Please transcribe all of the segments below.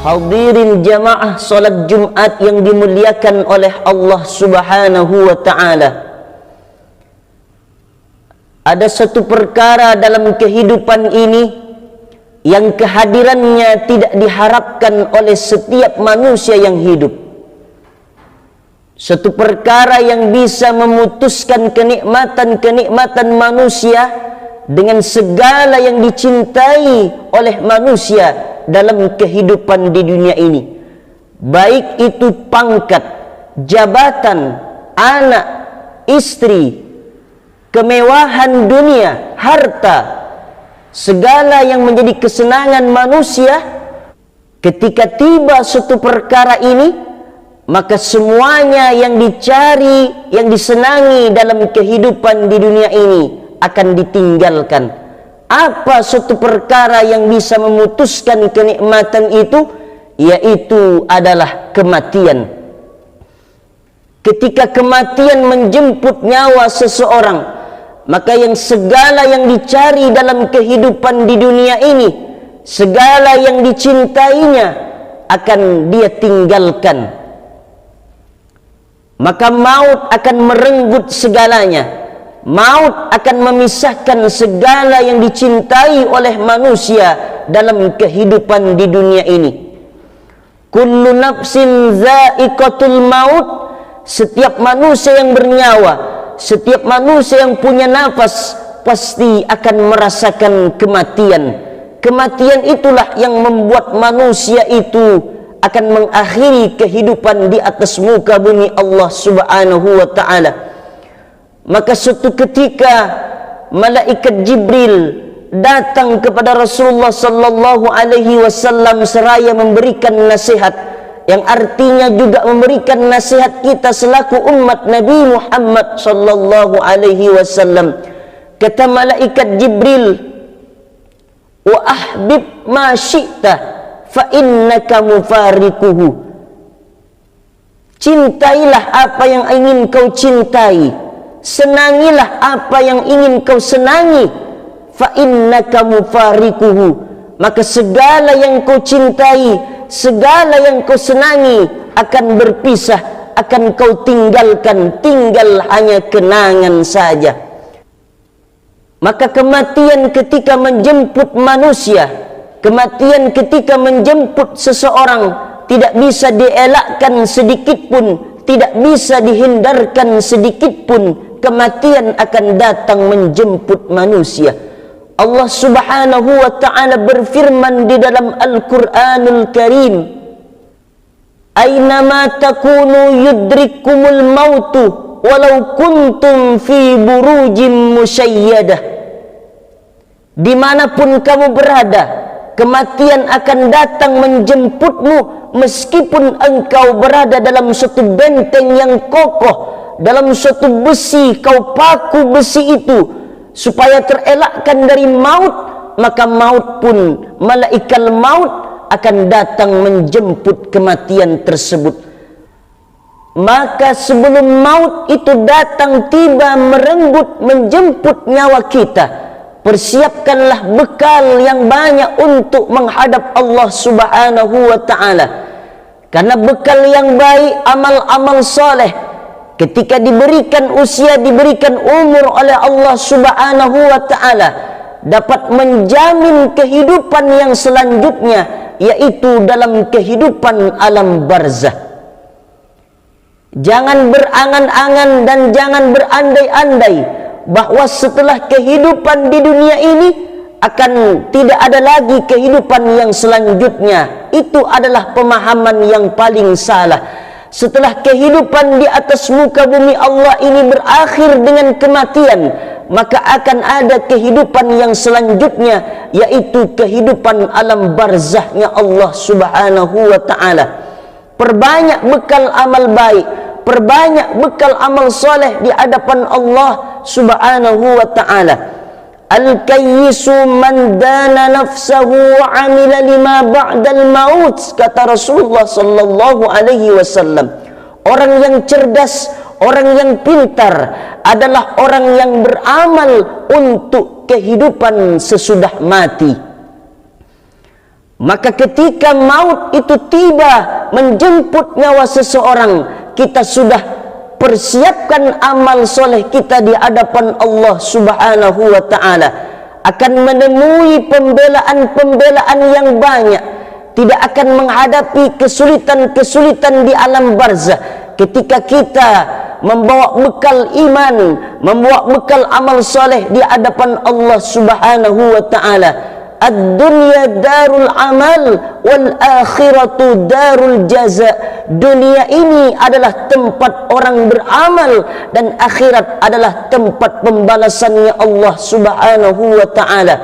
Hadirin jamaah salat Jumat yang dimuliakan oleh Allah Subhanahu wa ta'ala. Ada satu perkara dalam kehidupan ini yang kehadirannya tidak diharapkan oleh setiap manusia yang hidup. Satu perkara yang bisa memutuskan kenikmatan-kenikmatan manusia dengan segala yang dicintai oleh manusia dalam kehidupan di dunia ini, baik itu pangkat, jabatan, anak, istri, kemewahan dunia, harta, segala yang menjadi kesenangan manusia. Ketika tiba suatu perkara ini, maka semuanya yang dicari, yang disenangi dalam kehidupan di dunia ini akan ditinggalkan. Apa suatu perkara yang bisa memutuskan kenikmatan itu? Yaitu adalah kematian. Ketika kematian menjemput nyawa seseorang, maka yang segala yang dicari dalam kehidupan di dunia ini, segala yang dicintainya akan dia tinggalkan. Maka maut akan merenggut segalanya. Maut akan memisahkan segala yang dicintai oleh manusia dalam kehidupan di dunia ini. Kullu nafsin za'iqatul maut. Setiap manusia yang bernyawa, setiap manusia yang punya nafas pasti akan merasakan kematian. Kematian itulah yang membuat manusia itu akan mengakhiri kehidupan di atas muka bumi Allah Subhanahu wa ta'ala. Maka suatu ketika malaikat Jibril datang kepada Rasulullah sallallahu alaihi wasallam seraya memberikan nasihat, yang artinya juga memberikan nasihat kita selaku umat Nabi Muhammad sallallahu alaihi wasallam. Kata malaikat Jibril, "Wa ahbib ma syi'ta fa innaka mufariquhu." Cintailah apa yang ingin kau cintai, senangilah apa yang ingin kau senangi, fa innaka mufariquhu, maka segala yang kau cintai, segala yang kau senangi akan berpisah, akan kau tinggalkan, tinggal hanya kenangan saja. Maka kematian ketika menjemput manusia, kematian ketika menjemput seseorang tidak bisa dielakkan sedikit pun, tidak bisa dihindarkan sedikit pun. Kematian akan datang menjemput manusia. Allah Subhanahu wa ta'ala berfirman di dalam Al-Quranul Karim, "Aynama takunu yudrikumul mautu walau kuntum fi burujim musyayyadah." Dimanapun kamu berada, kematian akan datang menjemputmu meskipun engkau berada dalam suatu benteng yang kokoh, dalam suatu besi, kau paku besi itu supaya terelakkan dari maut. Maka maut pun, malaikat maut akan datang menjemput kematian tersebut. Maka sebelum maut itu datang tiba merenggut, menjemput nyawa kita, persiapkanlah bekal yang banyak untuk menghadap Allah Subhanahu wa ta'ala. Karena bekal yang baik, amal-amal soleh, ketika diberikan usia, diberikan umur oleh Allah Subhanahu wa ta'ala, dapat menjamin kehidupan yang selanjutnya, yaitu dalam kehidupan alam barzah. Jangan berangan-angan dan jangan berandai-andai bahwa setelah kehidupan di dunia ini akan tidak ada lagi kehidupan yang selanjutnya. Itu adalah pemahaman yang paling salah. Setelah kehidupan di atas muka bumi Allah ini berakhir dengan kematian, maka akan ada kehidupan yang selanjutnya, yaitu kehidupan alam barzahnya Allah Subhanahu wa ta'ala. Perbanyak bekal amal baik, perbanyak bekal amal soleh di hadapan Allah Subhanahu wa ta'ala. Al-kayyisu man dana nafsahu wa amila lima ba'dal maut, kata Rasulullah sallallahu alaihi wasallam. Orang yang cerdas, orang yang pintar adalah orang yang beramal untuk kehidupan sesudah mati. Maka ketika maut itu tiba menjemput nyawa seseorang, kita sudah persiapkan amal soleh kita di hadapan Allah Subhanahu wa ta'ala, akan menemui pembelaan-pembelaan yang banyak, tidak akan menghadapi kesulitan-kesulitan di alam barzah ketika kita membawa bekal iman, membawa bekal amal soleh di hadapan Allah Subhanahu wa ta'ala. Ad-dunya darul amal wal akhiratu darul jaza. Dunia ini adalah tempat orang beramal dan akhirat adalah tempat pembalasannya Allah Subhanahu wa ta'ala.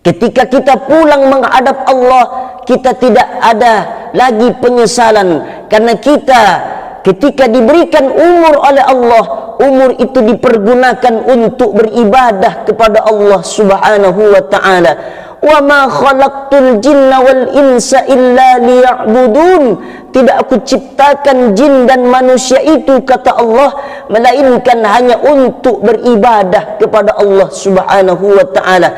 Ketika kita pulang menghadap Allah, kita tidak ada lagi penyesalan, karena kita ketika diberikan umur oleh Allah, umur itu dipergunakan untuk beribadah kepada Allah Subhanahu wa ta'ala. Wa ma khalaqtul jinna wal insa illa liya'budun. Tidak aku ciptakan jin dan manusia itu, kata Allah, melainkan hanya untuk beribadah kepada Allah Subhanahu wa ta'ala.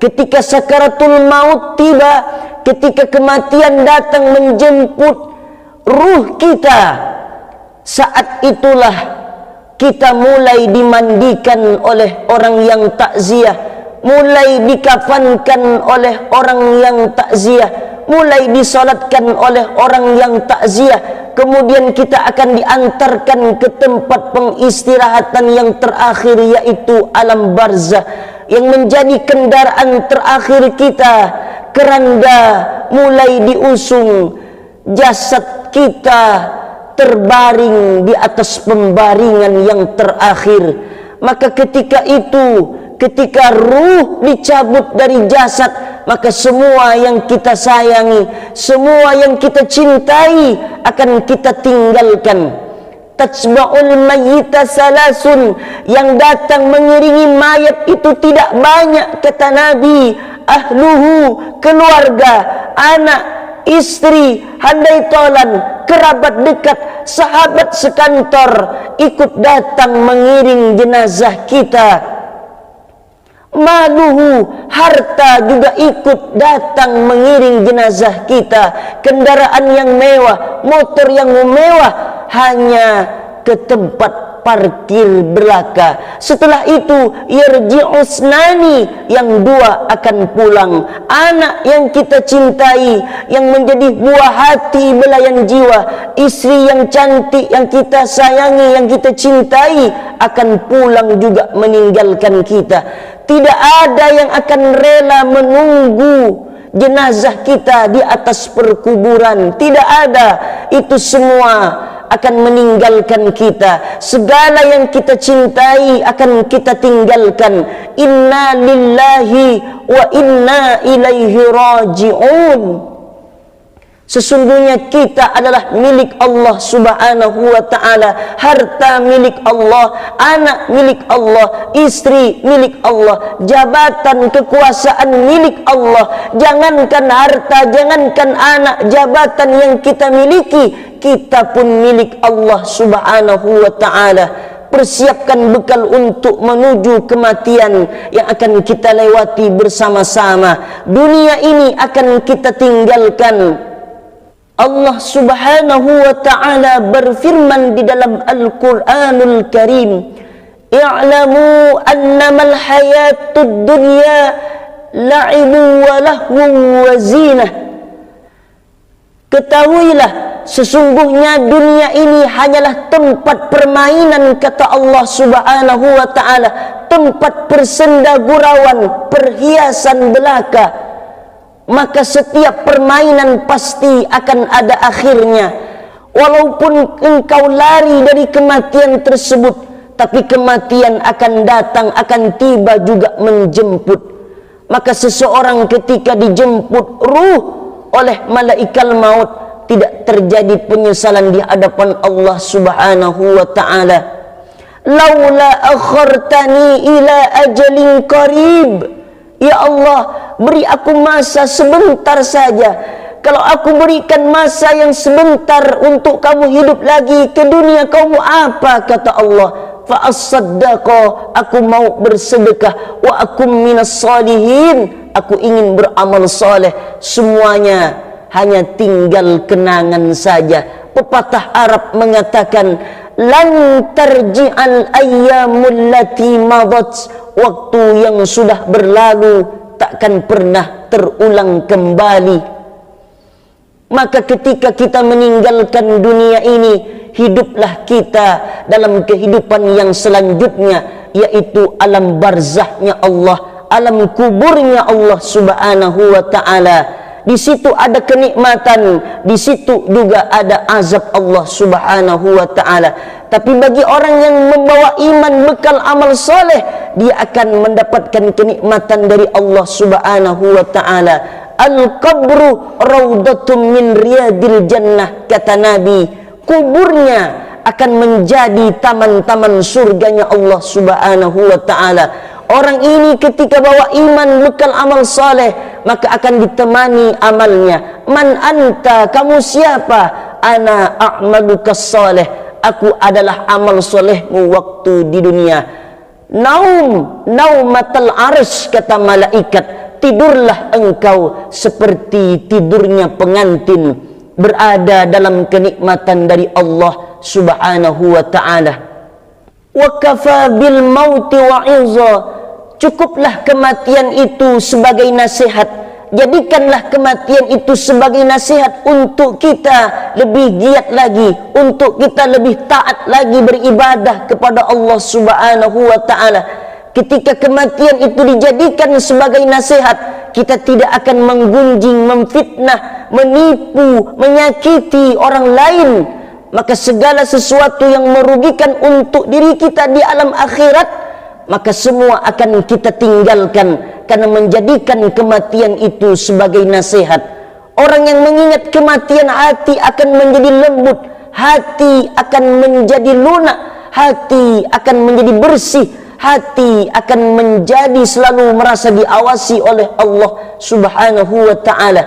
Ketika sakaratul maut tiba, ketika kematian datang menjemput ruh kita, saat itulah kita mulai dimandikan oleh orang yang takziah, mulai dikafankan oleh orang yang takziah, mulai disolatkan oleh orang yang takziah. Kemudian kita akan diantarkan ke tempat pengistirahatan yang terakhir, yaitu alam barzah, yang menjadi kendaraan terakhir kita. Keranda mulai diusung, jasad kita terbaring di atas pembaringan yang terakhir. Maka ketika itu, ketika ruh dicabut dari jasad, maka semua yang kita sayangi, semua yang kita cintai akan kita tinggalkan. Tajma'ul mayyita salasun, yang datang mengiringi mayat itu tidak banyak, kata Nabi. Ahluhu, keluarga, anak, istri, handai tolan, kerabat dekat, sahabat sekantor ikut datang mengiring jenazah kita. Maluhu, harta juga ikut datang mengiring jenazah kita. Kendaraan yang mewah, motor yang mewah, hanya ke tempat parkir belaka. Setelah itu yarji'usnani, yang dua akan pulang. Anak yang kita cintai, yang menjadi buah hati belayan jiwa, istri yang cantik yang kita sayangi, yang kita cintai, akan pulang juga meninggalkan kita. Tidak ada yang akan rela menunggu jenazah kita di atas perkuburan. Tidak ada. Itu semua akan meninggalkan kita. Segala yang kita cintai akan kita tinggalkan. Inna lillahi wa inna ilaihi raji'un. Sesungguhnya kita adalah milik Allah Subhanahu wa ta'ala. Harta milik Allah, anak milik Allah, istri milik Allah, jabatan kekuasaan milik Allah. Jangankan harta, jangankan anak, jabatan yang kita miliki, kita pun milik Allah Subhanahu wa ta'ala. Persiapkan bekal untuk menuju kematian yang akan kita lewati bersama-sama. Dunia ini akan kita tinggalkan. Allah Subhanahu wa ta'ala berfirman di dalam Al-Quranul Karim, i'lamu annamal hayatud dunya la'ibu wa lahwu wa zinah. Ketahuilah, sesungguhnya dunia ini hanyalah tempat permainan, kata Allah Subhanahu wa ta'ala, tempat bersenda gurauan, perhiasan belaka. Maka setiap permainan pasti akan ada akhirnya. Walaupun engkau lari dari kematian tersebut, tapi kematian akan datang, akan tiba juga menjemput. Maka seseorang ketika dijemput ruh oleh malaikat maut, tidak terjadi penyesalan di hadapan Allah Subhanahu wa ta'ala. Laula akhartani ila ajalin qarib. Ya Allah, beri aku masa sebentar saja. Kalau aku berikan masa yang sebentar untuk kamu hidup lagi ke dunia, kamu apa? Kata Allah, fa as-saddaqa, aku mau bersedekah, wa akum minas salihin, aku ingin beramal soleh, semuanya hanya tinggal kenangan saja. Pepatah Arab mengatakan, lan tarji'al ayyamul lati madat, waktu yang sudah berlalu takkan pernah terulang kembali. Maka ketika kita meninggalkan dunia ini, hiduplah kita dalam kehidupan yang selanjutnya, yaitu alam barzahnya Allah, alam kuburnya Allah subhanahu wa ta'ala. Di situ ada kenikmatan, di situ juga ada azab Allah subhanahu wa ta'ala. Tapi bagi orang yang membawa iman bekal amal soleh, dia akan mendapatkan kenikmatan dari Allah subhanahu wa ta'ala. Al-qabru raudatum min riyadil jannah, kata Nabi. Kuburnya akan menjadi taman-taman surganya Allah subhanahu wa ta'ala. Orang ini ketika bawa iman bekal amal saleh, maka akan ditemani amalnya. Man anta, kamu siapa? Ana a'maluka saleh, aku adalah amal solehmu waktu di dunia. Naumatal arsh, kata malaikat, tidurlah engkau seperti tidurnya pengantin, berada dalam kenikmatan dari Allah subhanahu wa ta'ala. Wa kafa bil mauti wa'iza, cukuplah kematian itu sebagai nasihat. Jadikanlah kematian itu sebagai nasihat untuk kita lebih giat lagi, untuk kita lebih taat lagi beribadah kepada Allah subhanahu wa ta'ala. Ketika kematian itu dijadikan sebagai nasihat, kita tidak akan menggunjing, memfitnah, menipu, menyakiti orang lain. Maka segala sesuatu yang merugikan untuk diri kita di alam akhirat, maka semua akan kita tinggalkan, karena menjadikan kematian itu sebagai nasihat. Orang yang mengingat kematian, hati akan menjadi lembut, hati akan menjadi lunak, hati akan menjadi bersih, hati akan menjadi selalu merasa diawasi oleh Allah subhanahu wa ta'ala.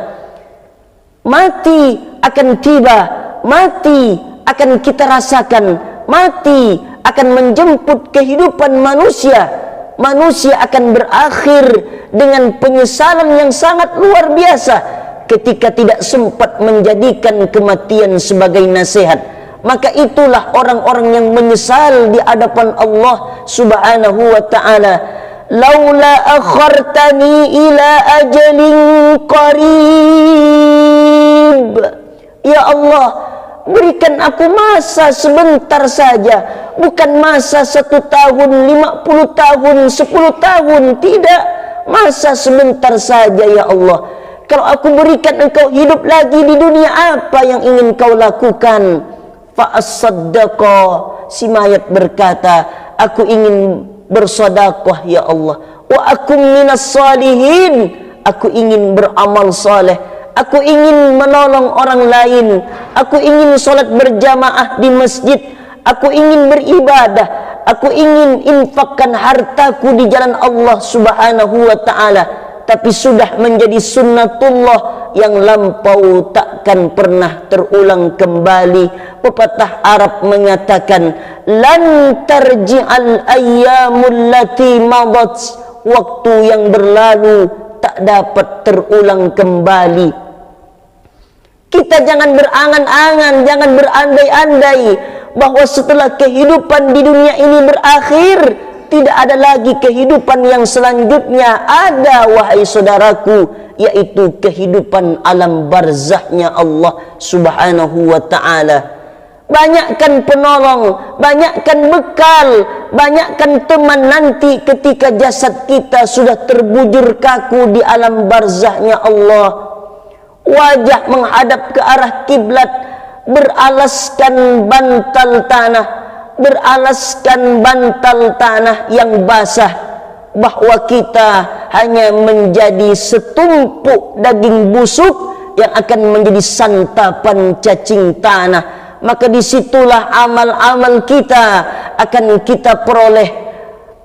Mati akan tiba, mati akan kita rasakan, mati akan menjemput kehidupan manusia. Manusia akan berakhir dengan penyesalan yang sangat luar biasa ketika tidak sempat menjadikan kematian sebagai nasihat. Maka itulah orang-orang yang menyesal di hadapan Allah subhanahu wa ta'ala. Laula akhartani ila ajalin qarib, ya Allah, berikan aku masa sebentar saja, bukan masa 1 tahun, 50 tahun, 10 tahun, tidak, masa sebentar saja ya Allah. Kalau aku berikan engkau hidup lagi di dunia, apa yang ingin kau lakukan? Fa'as-saddaqa, si mayat berkata, aku ingin bersedekah ya Allah. Wa akum minas salihin, aku ingin beramal saleh, aku ingin menolong orang lain, aku ingin sholat berjamaah di masjid, aku ingin beribadah, aku ingin infakkan hartaku di jalan Allah subhanahu wa ta'ala. Tapi sudah menjadi sunnatullah yang lampau, takkan pernah terulang kembali. Pepatah Arab mengatakan, lan tarji'al ayyamul lati madat, waktu yang berlalu tak dapat terulang kembali. Kita jangan berangan-angan, jangan berandai-andai bahwa setelah kehidupan di dunia ini berakhir, tidak ada lagi kehidupan yang selanjutnya. Ada, wahai saudaraku, yaitu kehidupan alam barzahnya Allah subhanahu wa ta'ala. Banyakkan penolong, banyakkan bekal, banyakkan teman nanti ketika jasad kita sudah terbujur kaku di alam barzahnya Allah. Wajah menghadap ke arah kiblat, beralaskan bantal tanah, beralaskan bantal tanah yang basah, bahwa kita hanya menjadi setumpuk daging busuk yang akan menjadi santapan cacing tanah. Maka disitulah amal-amal kita akan kita peroleh.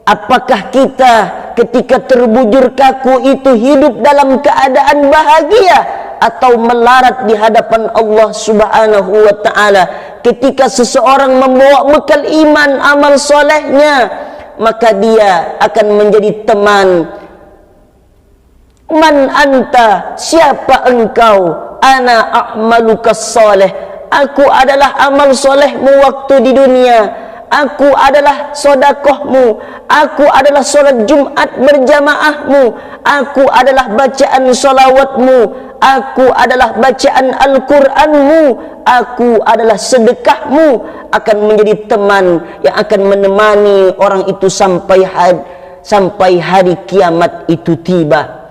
Apakah kita ketika terbujur kaku itu hidup dalam keadaan bahagia atau melarat di hadapan Allah subhanahu wa ta'ala? Ketika seseorang membawa bekal iman amal solehnya, maka dia akan menjadi teman Man anta, siapa engkau? Ana a'maluka salih, aku adalah amal solehmu waktu di dunia. Aku adalah sodakohmu, aku adalah solat Jumat berjamaahmu, aku adalah bacaan solawatmu, aku adalah bacaan Al-Quranmu, aku adalah sedekahmu. Akan menjadi teman yang akan menemani orang itu sampai hari kiamat itu tiba.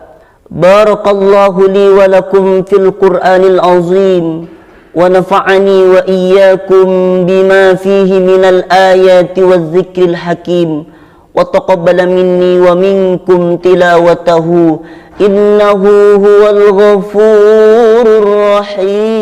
Barakallahu li wa lakum fil Qur'anil azim, wa nafa'ani wa iyyakum bima fihi minal ayati waz zikril hakim, wa taqabbala minni wa minkum tilawatahu innahu huwal ghafurur rahim.